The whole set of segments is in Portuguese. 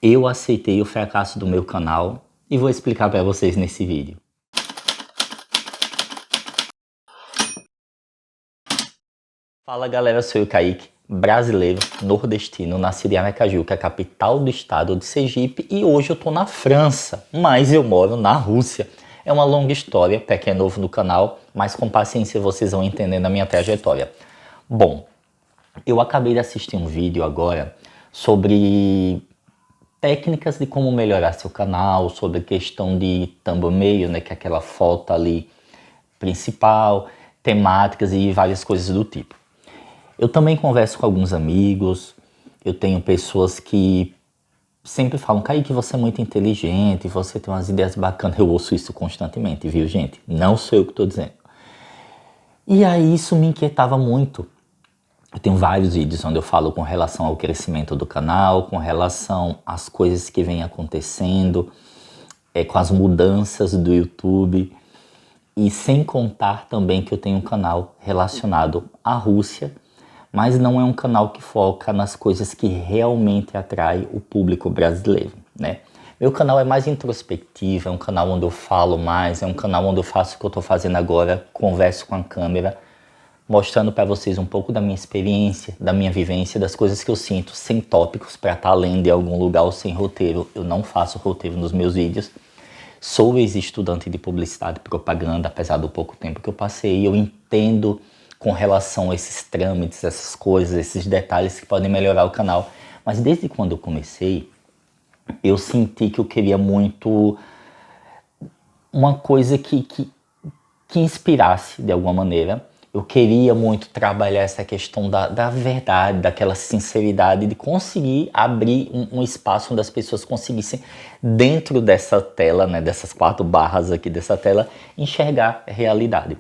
eu aceitei o fracasso do meu canal e vou explicar para vocês nesse vídeo. Fala galera, eu sou o Kaique, brasileiro, nordestino, nascido em Aracaju, que é a capital do estado de Sergipe, e hoje eu tô na França, mas eu moro na Rússia. É uma longa história, para quem é novo no canal, mas com paciência vocês vão entendendo a minha trajetória. Bom, eu acabei de assistir um vídeo agora sobre técnicas de como melhorar seu canal, sobre a questão de thumbnail, né, que é aquela foto ali principal, temáticas e várias coisas do tipo. Eu também converso com alguns amigos, eu tenho pessoas que sempre falam, Kaique, você é muito inteligente, você tem umas ideias bacanas. Eu ouço isso constantemente, viu, gente? Não sou eu que estou dizendo. E aí isso me inquietava muito. Eu tenho vários vídeos onde eu falo com relação ao crescimento do canal, com relação às coisas que vêm acontecendo, com as mudanças do YouTube. E sem contar também que eu tenho um canal relacionado à Rússia, mas não é um canal que foca nas coisas que realmente atraem o público brasileiro, né? Meu canal é mais introspectivo, é um canal onde eu falo mais, é um canal onde eu faço o que eu estou fazendo agora, converso com a câmera, mostrando para vocês um pouco da minha experiência, da minha vivência, das coisas que eu sinto, sem tópicos para estar lendo em algum lugar ou sem roteiro. Eu não faço roteiro nos meus vídeos. Sou ex-estudante de publicidade e propaganda, apesar do pouco tempo que eu passei, eu entendo com relação a esses trâmites, essas coisas, esses detalhes que podem melhorar o canal. Mas desde quando eu comecei, eu senti que eu queria muito uma coisa que inspirasse de alguma maneira. Eu queria muito trabalhar essa questão da verdade, daquela sinceridade, de conseguir abrir um espaço onde as pessoas conseguissem, dentro dessa tela, né, dessas 4 barras aqui dessa tela, enxergar a realidade.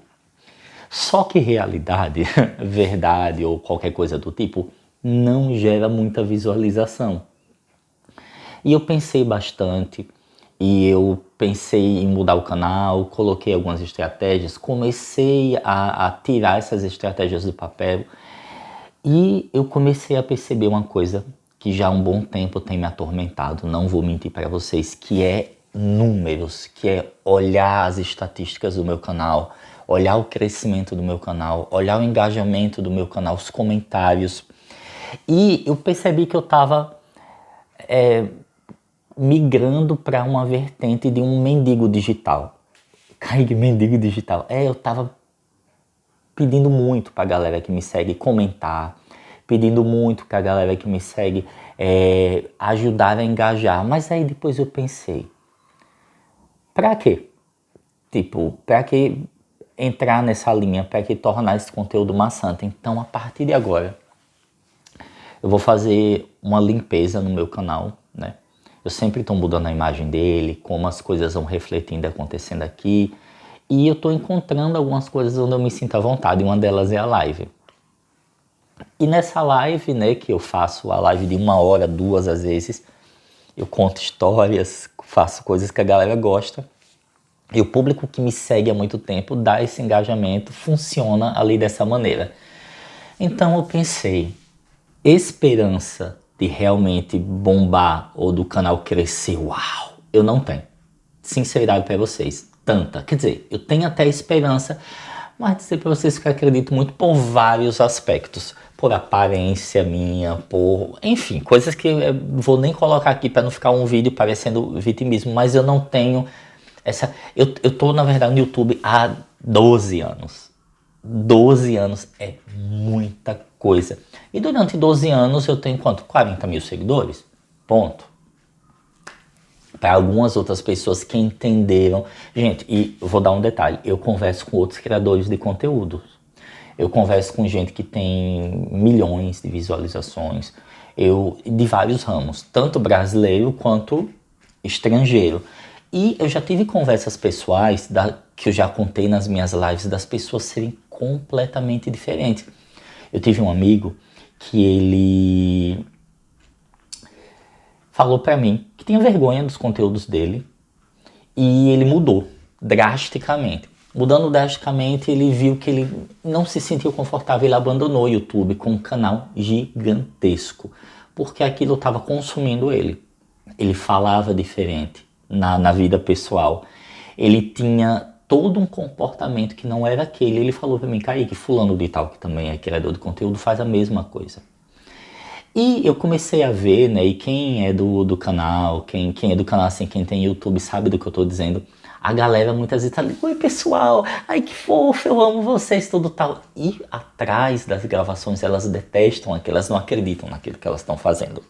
Só que realidade, verdade ou qualquer coisa do tipo, não gera muita visualização. E eu pensei bastante, e eu pensei em mudar o canal, coloquei algumas estratégias, comecei a tirar essas estratégias do papel e eu comecei a perceber uma coisa que já há um bom tempo tem me atormentado, não vou mentir para vocês, que é números, que é olhar as estatísticas do meu canal, olhar o crescimento do meu canal, olhar o engajamento do meu canal, os comentários. E eu percebi que eu estava migrando para uma vertente de um mendigo digital. Kaique, mendigo digital. Eu estava pedindo muito para a galera que me segue comentar, pedindo muito para a galera que me segue ajudar a engajar. Mas aí depois eu pensei, para quê? Tipo, para que entrar nessa linha, para que tornar esse conteúdo maçante? Então, a partir de agora, eu vou fazer uma limpeza no meu canal, né? Eu sempre estou mudando a imagem dele, como as coisas vão refletindo, acontecendo aqui. E eu estou encontrando algumas coisas onde eu me sinto à vontade. Uma delas é a live. E nessa live, né, que eu faço a live de 1 hora, 2 às vezes, eu conto histórias, faço coisas que a galera gosta. E o público que me segue há muito tempo dá esse engajamento, funciona ali dessa maneira. Então eu pensei, esperança de realmente bombar ou do canal crescer, uau, eu não tenho. Sinceridade para vocês, tanta. Quer dizer, eu tenho até esperança, mas dizer para vocês que eu acredito muito por vários aspectos. Por aparência minha, por... enfim, coisas que eu vou nem colocar aqui para não ficar um vídeo parecendo vitimismo, mas eu não tenho essa... Eu tô, na verdade, no YouTube há 12 anos. 12 anos é muita coisa. E durante 12 anos eu tenho quanto? 40 mil seguidores? Ponto. Para algumas outras pessoas que entenderam. Gente, e vou dar um detalhe. Eu converso com outros criadores de conteúdo. Eu converso com gente que tem milhões de visualizações. De vários ramos. Tanto brasileiro quanto estrangeiro. E eu já tive conversas pessoais que eu já contei nas minhas lives das pessoas serem completamente diferentes. Eu tive um amigo que ele falou pra mim que tinha vergonha dos conteúdos dele e ele mudou drasticamente. Mudando drasticamente, ele viu que ele não se sentiu confortável, ele abandonou o YouTube com um canal gigantesco, porque aquilo estava consumindo ele. ele falava diferente na vida pessoal. Ele tinha todo um comportamento que não era aquele. Ele falou pra mim, Kaique, fulano de tal, que também é criador de conteúdo, faz a mesma coisa. E eu comecei a ver, né, e quem é do canal, quem é do canal, assim, quem tem YouTube sabe do que eu tô dizendo, a galera muitas vezes tá ali, oi pessoal, ai que fofo, eu amo vocês, tudo tal. E atrás das gravações elas detestam aquilo, elas não acreditam naquilo que elas estão fazendo.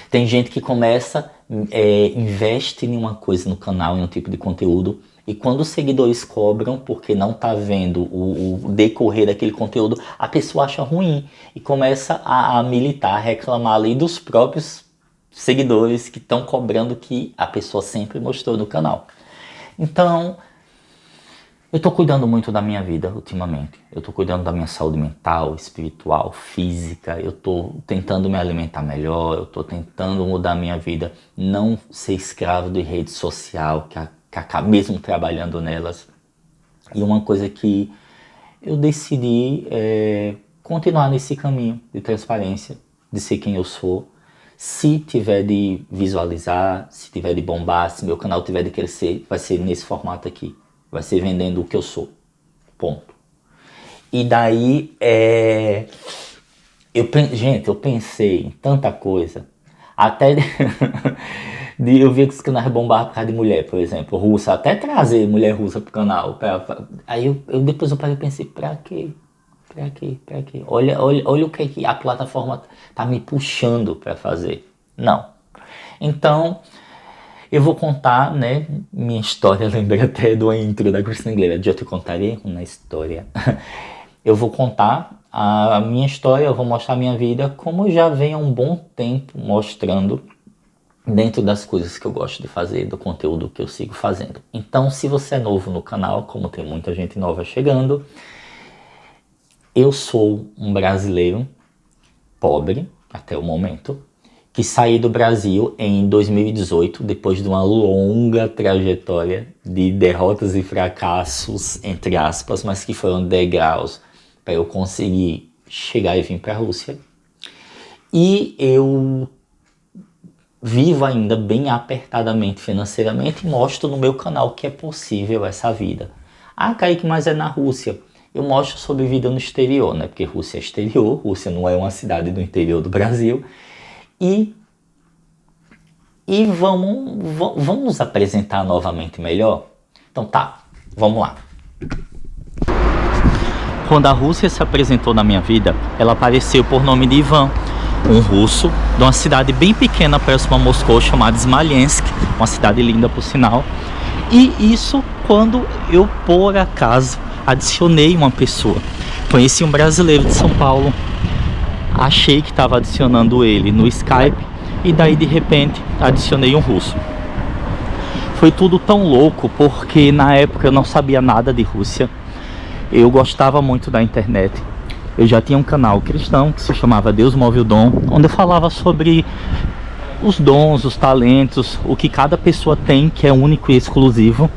Tem gente que começa, investe em uma coisa no canal, em um tipo de conteúdo, e quando os seguidores cobram porque não tá vendo o decorrer daquele conteúdo, a pessoa acha ruim e começa a militar, a reclamar ali dos próprios seguidores que estão cobrando que a pessoa sempre mostrou no canal. Então, eu tô cuidando muito da minha vida ultimamente. Eu tô cuidando da minha saúde mental, espiritual, física. Eu tô tentando me alimentar melhor. Eu tô tentando mudar a minha vida. Não ser escravo de rede social, que acaba mesmo trabalhando nelas. E uma coisa que eu decidi continuar nesse caminho de transparência, de ser quem eu sou. Se tiver de visualizar, se tiver de bombar, se meu canal tiver de crescer, vai ser nesse formato aqui. Vai ser vendendo o que eu sou. Ponto. E daí, eu pensei em tanta coisa. Até de eu ver que os canais bombavam por causa de mulher, por exemplo, russa. Até trazer mulher russa pro canal. Aí depois eu parei e pensei, pra quê? Pra quê? Olha o que a plataforma tá me puxando pra fazer. Não. Então, eu vou contar, né, minha história. Lembrei até do intro da Cristina Aguilera. Já te contarei uma história. Eu vou contar a minha história, eu vou mostrar a minha vida, como eu já venho há um bom tempo mostrando dentro das coisas que eu gosto de fazer, do conteúdo que eu sigo fazendo. Então, se você é novo no canal, como tem muita gente nova chegando, eu sou um brasileiro pobre, até o momento, que saí do Brasil em 2018, depois de uma longa trajetória de derrotas e fracassos, entre aspas, mas que foram degraus para eu conseguir chegar e vir para a Rússia. E eu vivo ainda bem apertadamente financeiramente e mostro no meu canal que é possível essa vida. Ah, Kaique, mas é na Rússia. Eu mostro sobre vida no exterior, né? Porque Rússia é exterior, Rússia não é uma cidade do interior do Brasil. E vamos nos apresentar novamente melhor? Então tá, vamos lá. Quando a Rússia se apresentou na minha vida, ela apareceu por nome de Ivan, um russo de uma cidade bem pequena próxima a Moscou, chamada Smolensk, uma cidade linda por sinal. E isso quando eu, por acaso, adicionei uma pessoa. Conheci um brasileiro de São Paulo, achei que estava adicionando ele no Skype e daí de repente adicionei um russo. Foi tudo tão louco porque na época eu não sabia nada de Rússia. Eu gostava muito da internet. Eu já tinha um canal cristão que se chamava Deus Move o Dom, onde eu falava sobre os dons, os talentos, o que cada pessoa tem que é único e exclusivo,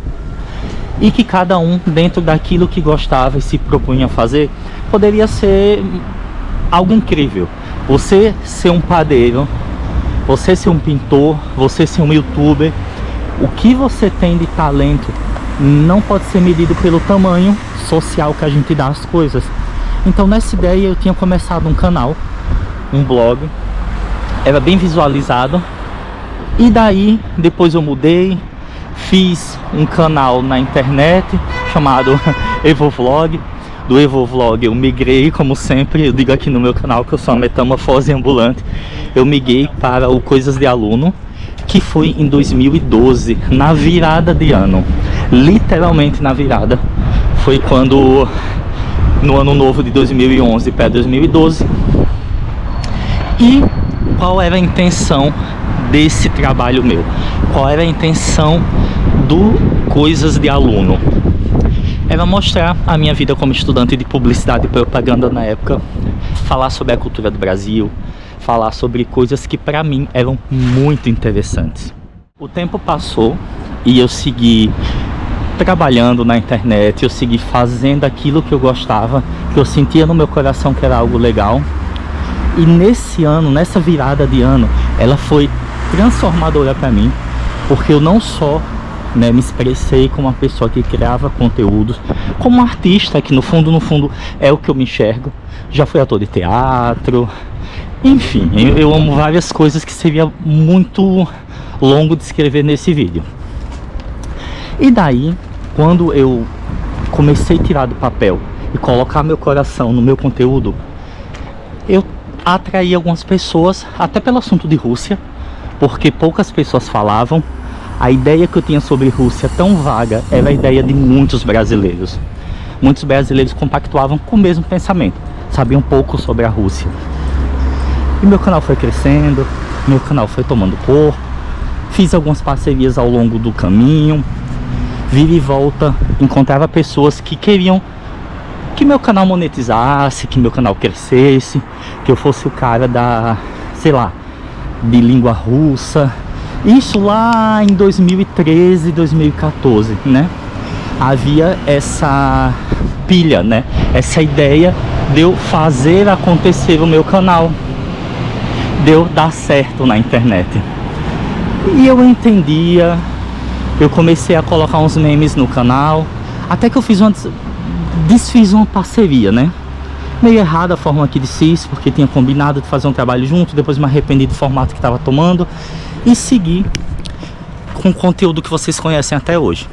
e que cada um, dentro daquilo que gostava e se propunha a fazer, poderia ser algo incrível. Você ser um padeiro, você ser um pintor, você ser um youtuber, o que você tem de talento não pode ser medido pelo tamanho social que a gente dá às coisas. Então nessa ideia eu tinha começado um canal, um blog, era bem visualizado, e daí depois eu mudei, fiz um canal na internet chamado Evovlog. Do Evovlog eu migrei, como sempre, eu digo aqui no meu canal que eu sou uma metamorfose ambulante, eu migrei para o Coisas de Aluno, que foi em 2012, na virada de ano, literalmente na virada, foi quando, no ano novo de 2011 para 2012. E qual era a intenção desse trabalho meu? Qual era a intenção do Coisas de Aluno? Era mostrar a minha vida como estudante de publicidade e propaganda na época, falar sobre a cultura do Brasil, falar sobre coisas que para mim eram muito interessantes. O tempo passou e eu segui trabalhando na internet, eu segui fazendo aquilo que eu gostava, que eu sentia no meu coração que era algo legal. E nesse ano, nessa virada de ano, ela foi transformadora para mim, porque eu não só, né, me expressei como uma pessoa que criava conteúdos, como um artista, que no fundo é o que eu me enxergo. Já fui ator de teatro, enfim, eu amo várias coisas que seria muito longo de escrever nesse vídeo. E daí, quando eu comecei a tirar do papel e colocar meu coração no meu conteúdo, eu atraí algumas pessoas, até pelo assunto de Rússia, porque poucas pessoas falavam. A ideia que eu tinha sobre Rússia tão vaga era a ideia de muitos brasileiros. Muitos brasileiros compactuavam com o mesmo pensamento, sabiam pouco sobre a Rússia. E meu canal foi crescendo, meu canal foi tomando corpo, fiz algumas parcerias ao longo do caminho, vira e volta, encontrava pessoas que queriam que meu canal monetizasse, que meu canal crescesse, que eu fosse o cara da, sei lá, de língua russa. Isso lá em 2013, 2014, né? Havia essa pilha, né? Essa ideia de eu fazer acontecer o meu canal, de eu dar certo na internet. E eu entendia, eu comecei a colocar uns memes no canal, até que eu desfiz uma parceria, né? Meio errada a forma que desfiz, porque tinha combinado de fazer um trabalho junto, depois me arrependi do formato que estava tomando e segui com o conteúdo que vocês conhecem até hoje.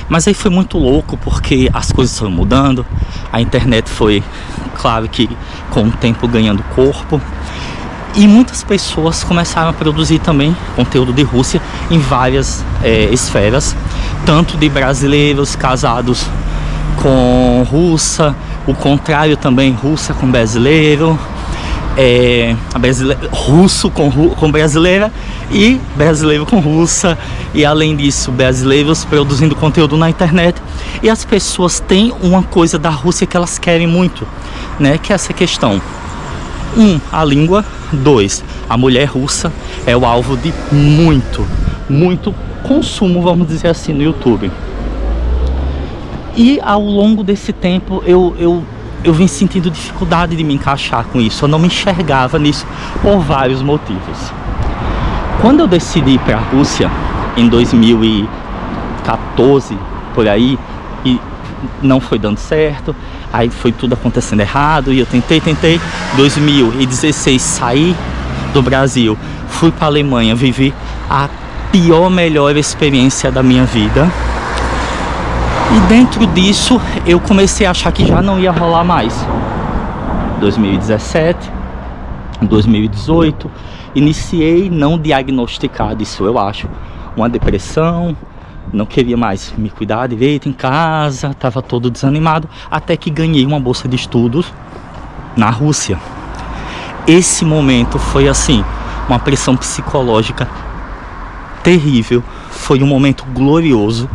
Mas aí foi muito louco, porque as coisas foram mudando, a internet foi, claro que com o tempo ganhando corpo, e muitas pessoas começaram a produzir também conteúdo de Rússia em várias esferas, tanto de brasileiros casados com russa, o contrário também, russa com brasileiro, russo com brasileira e brasileiro com russa, e além disso brasileiros produzindo conteúdo na internet. E as pessoas têm uma coisa da Rússia que elas querem muito, né, que é essa questão: a língua; 2, a mulher russa é o alvo de muito consumo, vamos dizer assim, no YouTube. E ao longo desse tempo eu vim sentindo dificuldade de me encaixar com isso. Eu não me enxergava nisso por vários motivos. Quando eu decidi ir para a Rússia em 2014, por aí, e não foi dando certo, aí foi tudo acontecendo errado, e eu tentei. 2016 saí do Brasil, fui para a Alemanha, vivi a melhor experiência da minha vida. E dentro disso eu comecei a achar que já não ia rolar mais. 2017, 2018, iniciei não diagnosticado, isso eu acho, uma depressão. Não queria mais me cuidar direito em casa, estava todo desanimado, até que ganhei uma bolsa de estudos na Rússia. Esse momento foi assim, uma pressão psicológica terrível. Foi um momento glorioso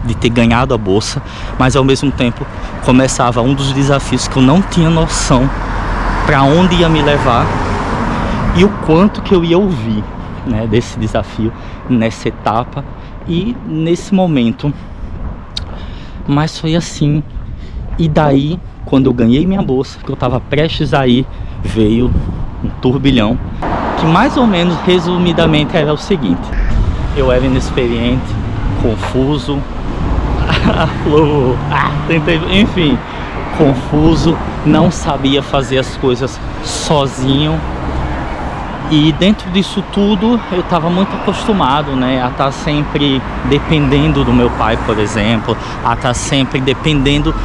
de ter ganhado a bolsa, mas ao mesmo tempo começava um dos desafios que eu não tinha noção para onde ia me levar e o quanto que eu ia ouvir, né, desse desafio nessa etapa e nesse momento. Mas foi assim. E daí, quando eu ganhei minha bolsa, que eu estava prestes a ir, veio um turbilhão, que mais ou menos, resumidamente, era o seguinte: eu era inexperiente, confuso, enfim, confuso, não sabia fazer as coisas sozinho. E dentro disso tudo eu estava muito acostumado, né, a estar sempre dependendo do meu pai, por exemplo, a estar sempre dependendo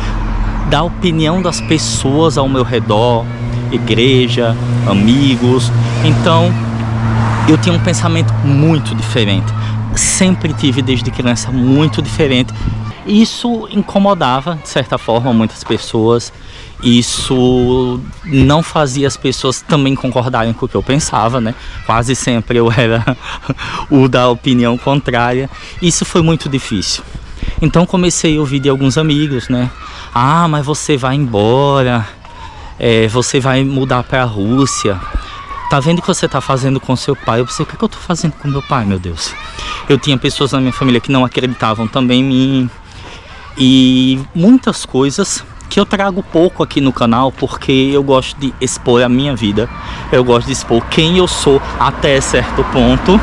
da opinião das pessoas ao meu redor, igreja, amigos. Então eu tinha um pensamento muito diferente, sempre tive desde criança muito diferente. Isso incomodava de certa forma muitas pessoas. Isso não fazia as pessoas também concordarem com o que eu pensava, né? Quase sempre eu era o da opinião contrária. Isso foi muito difícil. Então comecei a ouvir de alguns amigos, né? Ah, mas você vai embora, você vai mudar para a Rússia. Tá vendo o que você tá fazendo com seu pai? Eu pensei, o que eu tô fazendo com meu pai, meu Deus? Eu tinha pessoas na minha família que não acreditavam também em mim. E muitas coisas que eu trago pouco aqui no canal, porque eu gosto de expor a minha vida, eu gosto de expor quem eu sou até certo ponto,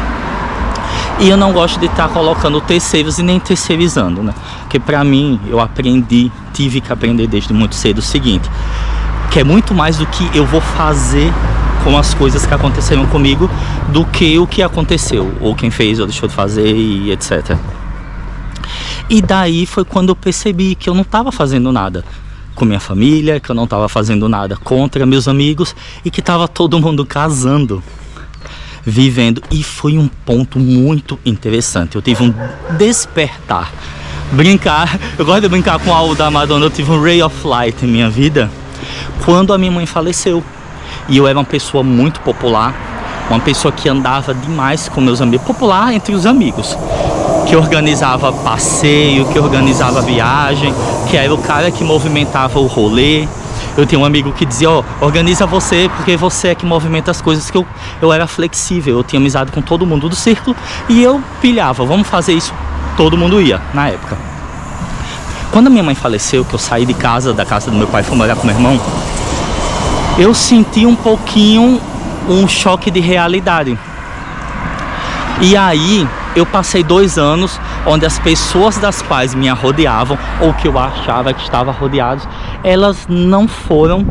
e eu não gosto de estar colocando terceiros e nem terceirizando, né? Porque pra mim, eu tive que aprender desde muito cedo o seguinte, que é muito mais do que eu vou fazer com as coisas que aconteceram comigo do que o que aconteceu, ou quem fez ou deixou de fazer e etc. E daí foi quando eu percebi que eu não estava fazendo nada com minha família, que eu não estava fazendo nada contra meus amigos e que estava todo mundo casando, vivendo. E foi um ponto muito interessante. Eu tive um despertar. Eu gosto de brincar com algo da Madonna. Eu tive um ray of light em minha vida quando a minha mãe faleceu. E eu era uma pessoa muito popular, uma pessoa que andava demais com meus amigos, popular entre os amigos, que organizava passeio, que organizava viagem, que era o cara que movimentava o rolê. Eu tinha um amigo que dizia, ó, organiza você, porque você é que movimenta as coisas, que eu era flexível, eu tinha amizade com todo mundo do círculo, e eu pilhava, vamos fazer isso, todo mundo ia, na época. Quando a minha mãe faleceu, que eu saí de casa, da casa do meu pai, fui morar com meu irmão, eu senti um pouquinho um choque de realidade. E aí, eu passei 2 anos onde as pessoas das quais me rodeavam, ou que eu achava que estavam rodeados, elas não foram.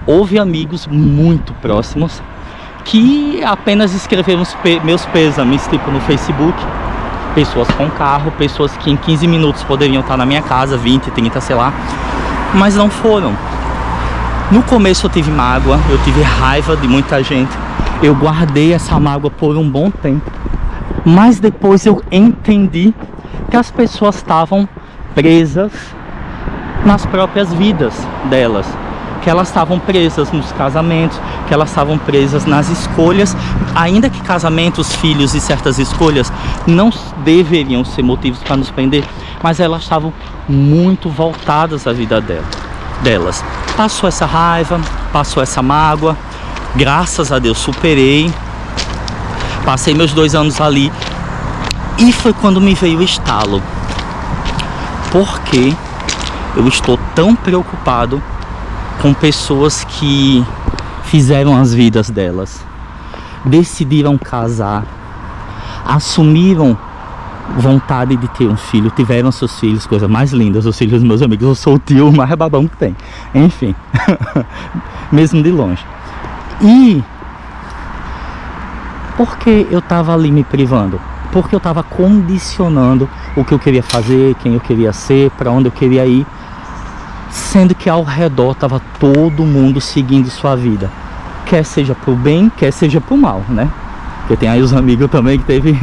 Houve amigos muito próximos que apenas escreveram meus pêsames, tipo no Facebook. Pessoas com carro, pessoas que em 15 minutos poderiam estar na minha casa, 20, 30, sei lá, mas não foram. No começo eu tive mágoa, eu tive raiva de muita gente, eu guardei essa mágoa por um bom tempo, mas depois eu entendi que as pessoas estavam presas nas próprias vidas delas, que elas estavam presas nos casamentos, que elas estavam presas nas escolhas, ainda que casamentos, filhos e certas escolhas não deveriam ser motivos para nos prender, mas elas estavam muito voltadas à vida delas. Passou essa raiva, passou essa mágoa, graças a Deus superei, passei meus 2 anos ali, e foi quando me veio o estalo, porque eu estou tão preocupado com pessoas que fizeram as vidas delas, decidiram casar, assumiram vontade de ter um filho, tiveram seus filhos, coisa mais lindas, os filhos dos meus amigos. Eu sou o tio mais babão que tem, enfim, mesmo de longe. E por que eu tava ali me privando? Porque eu tava condicionando o que eu queria fazer, quem eu queria ser, para onde eu queria ir, sendo que ao redor tava todo mundo seguindo sua vida, quer seja pro bem, quer seja pro mal, né? Porque tem aí os amigos também que teve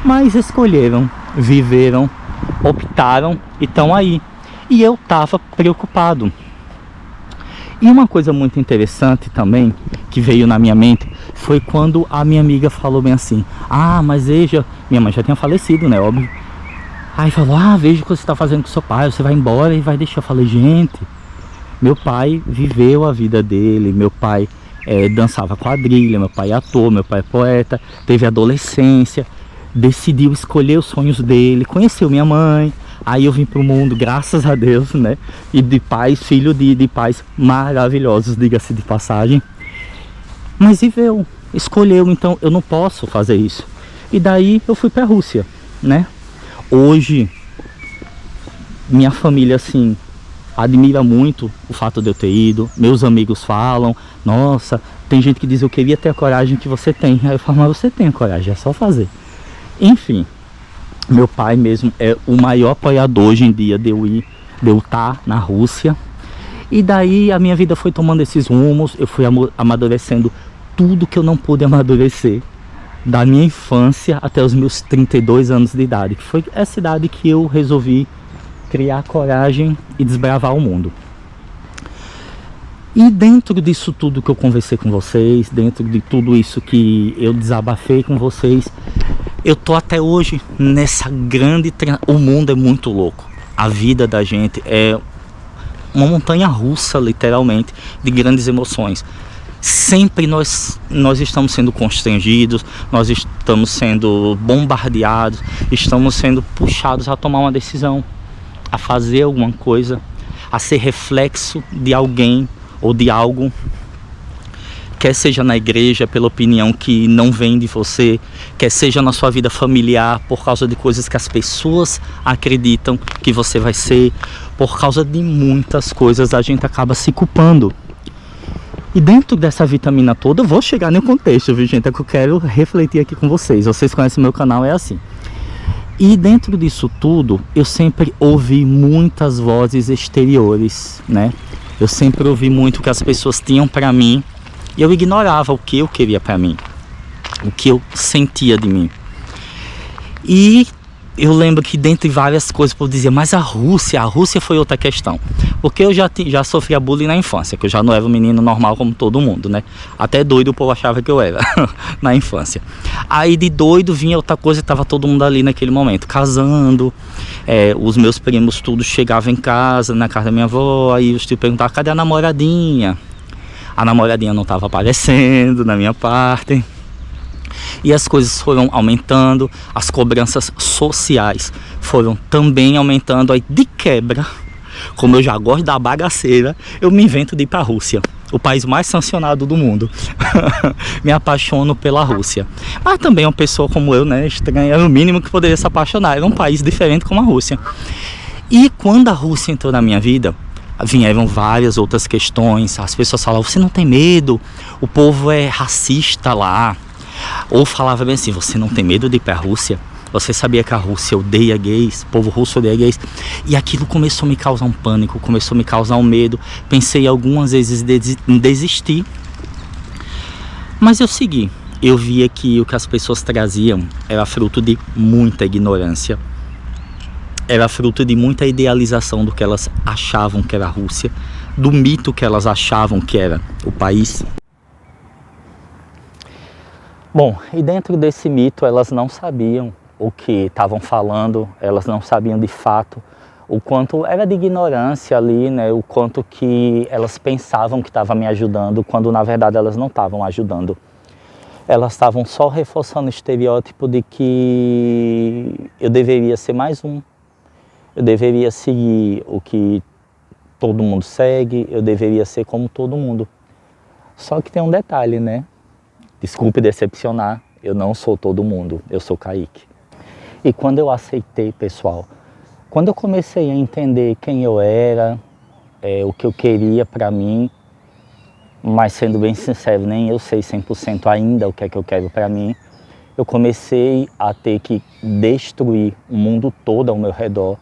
mas escolheram, viveram, optaram e estão aí. E eu tava preocupado. E uma coisa muito interessante também que veio na minha mente foi quando a minha amiga falou bem assim: ah, mas veja, minha mãe já tinha falecido, né, óbvio. Aí falou: ah, veja o que você está fazendo com seu pai, você vai embora e vai deixar. Eu falei: gente, meu pai viveu a vida dele, meu pai dançava quadrilha, meu pai é ator, meu pai é poeta, teve adolescência, decidiu escolher os sonhos dele, conheceu minha mãe. Aí eu vim pro mundo, graças a Deus, né? E de pais, filho de pais maravilhosos, diga-se de passagem. Mas viveu, escolheu, então eu não posso fazer isso. E daí eu fui pra Rússia, né? Hoje, minha família, assim, admira muito o fato de eu ter ido. Meus amigos falam: nossa, tem gente que diz, eu queria ter a coragem que você tem. Aí eu falo: mas você tem a coragem, é só fazer. Enfim, meu pai mesmo é o maior apoiador hoje em dia de eu estar na Rússia. E daí a minha vida foi tomando esses rumos, eu fui amadurecendo tudo que eu não pude amadurecer, da minha infância até os meus 32 anos de idade, que foi essa idade que eu resolvi criar coragem e desbravar o mundo. E dentro disso tudo que eu conversei com vocês, dentro de tudo isso que eu desabafei com vocês, eu tô até hoje nessa grande... O mundo é muito louco. A vida da gente é uma montanha russa, literalmente, de grandes emoções. Sempre nós estamos sendo constrangidos, nós estamos sendo bombardeados, estamos sendo puxados a tomar uma decisão, a fazer alguma coisa, a ser reflexo de alguém ou de algo, quer seja na igreja pela opinião que não vem de você, quer seja na sua vida familiar por causa de coisas que as pessoas acreditam que você vai ser, por causa de muitas coisas a gente acaba se culpando. E dentro dessa vitamina toda, eu vou chegar no contexto, viu, gente? É que eu quero refletir aqui com vocês. Vocês conhecem meu canal, é assim. E dentro disso tudo, eu sempre ouvi muitas vozes exteriores, né? Eu sempre ouvi muito o que as pessoas tinham pra mim e eu ignorava o que eu queria pra mim, o que eu sentia de mim. E eu lembro que dentre várias coisas eu dizia, mas a Rússia foi outra questão. Porque eu já sofria bullying na infância, que eu já não era um menino normal como todo mundo, né? Até doido o povo achava que eu era na infância. Aí de doido vinha outra coisa e tava todo mundo ali naquele momento, casando. Os meus primos tudo chegavam em casa, na casa da minha avó, aí os tios perguntavam, cadê a namoradinha? A namoradinha não estava aparecendo na minha parte. E as coisas foram aumentando, as cobranças sociais foram também aumentando. Aí de quebra, como eu já gosto da bagaceira, eu me invento de ir para a Rússia, o país mais sancionado do mundo. Me apaixono pela Rússia. Mas também uma pessoa como eu, né, estranha, era o mínimo que poderia se apaixonar. Era um país diferente como a Rússia. E quando a Rússia entrou na minha vida, vieram várias outras questões. As pessoas falavam, você não tem medo? O povo é racista lá. Ou falava bem assim, você não tem medo de ir para a Rússia? Você sabia que a Rússia odeia gays? O povo russo odeia gays? E aquilo começou a me causar um pânico, começou a me causar um medo. Pensei algumas vezes em desistir. Mas eu segui. Eu via que o que as pessoas traziam era fruto de muita ignorância. Era fruto de muita idealização do que elas achavam que era a Rússia, do mito que elas achavam que era o país. Bom, e dentro desse mito elas não sabiam o que estavam falando, elas não sabiam de fato o quanto era de ignorância ali, né? O quanto que elas pensavam que estava me ajudando, quando na verdade elas não estavam ajudando. Elas estavam só reforçando o estereótipo de que eu deveria ser mais um. Eu deveria seguir o que todo mundo segue, eu deveria ser como todo mundo. Só que tem um detalhe, né? Desculpe decepcionar, eu não sou todo mundo, eu sou Kaique. E quando eu aceitei, pessoal, quando eu comecei a entender quem eu era, o que eu queria pra mim, mas sendo bem sincero, nem eu sei 100% ainda o que é que eu quero pra mim, eu comecei a ter que destruir o mundo todo ao meu redor,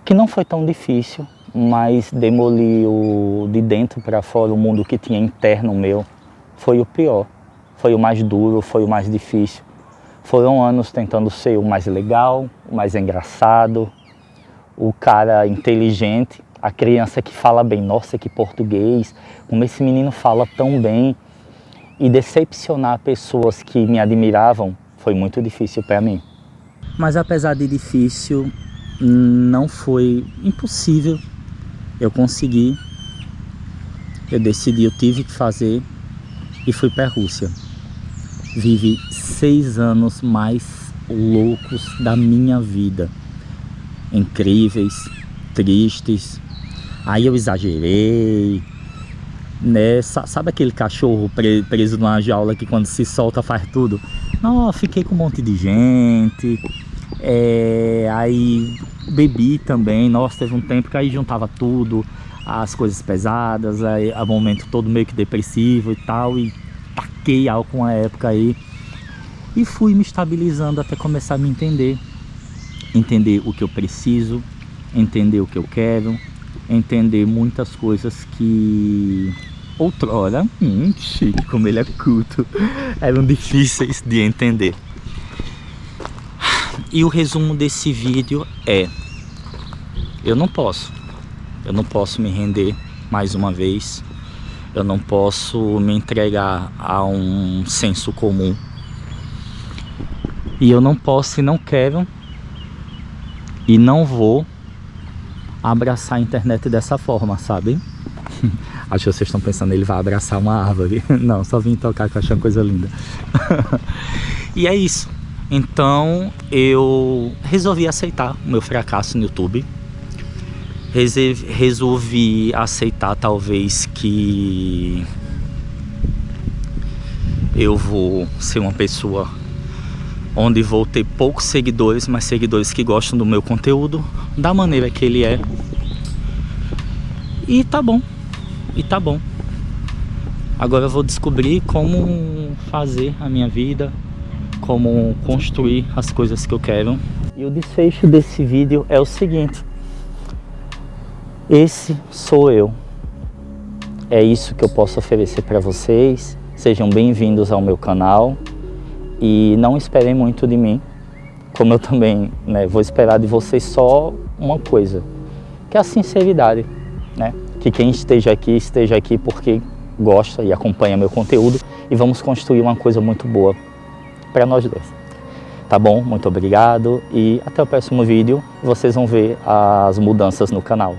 que não foi tão difícil, mas demolir de dentro para fora o mundo que tinha interno meu. Foi o pior, foi o mais duro, foi o mais difícil. Foram anos tentando ser o mais legal, o mais engraçado, o cara inteligente, a criança que fala bem, nossa, que português, como esse menino fala tão bem. E decepcionar pessoas que me admiravam foi muito difícil para mim. Mas apesar de difícil, não foi impossível. Eu consegui, eu decidi, eu tive que fazer. E fui para a Rússia. Vivi 6 anos mais loucos da minha vida. Incríveis, tristes. Aí eu exagerei, né? Sabe aquele cachorro preso numa jaula que quando se solta faz tudo? Não, fiquei com um monte de gente. Aí bebi também. Nossa, teve um tempo que aí juntava tudo. As coisas pesadas, aí a momento todo meio que depressivo e tal, e taquei álcool uma época aí e fui me estabilizando até começar a me entender o que eu preciso, entender o que eu quero, entender muitas coisas que outrora, chique, como ele é culto, eram difíceis de entender. E o resumo desse vídeo é: eu não posso me render mais uma vez, eu não posso me entregar a um senso comum, e eu não posso e não quero e não vou abraçar a internet dessa forma, sabe? Acho que vocês estão pensando, ele vai abraçar uma árvore. Não, só vim tocar que eu achei uma coisa linda. E é isso. Então eu resolvi aceitar o meu fracasso no YouTube. resolvi aceitar talvez que eu vou ser uma pessoa onde vou ter poucos seguidores, mas seguidores que gostam do meu conteúdo, da maneira que ele é. E tá bom, Agora eu vou descobrir como fazer a minha vida, como construir as coisas que eu quero. E o desfecho desse vídeo é o seguinte: esse sou eu. É isso que eu posso oferecer para vocês. Sejam bem-vindos ao meu canal e não esperem muito de mim, como eu também, vou esperar de vocês só uma coisa, que é a sinceridade, Que quem esteja aqui porque gosta e acompanha meu conteúdo, e vamos construir uma coisa muito boa para nós dois. Tá bom? Muito obrigado e até o próximo vídeo. Vocês vão ver as mudanças no canal.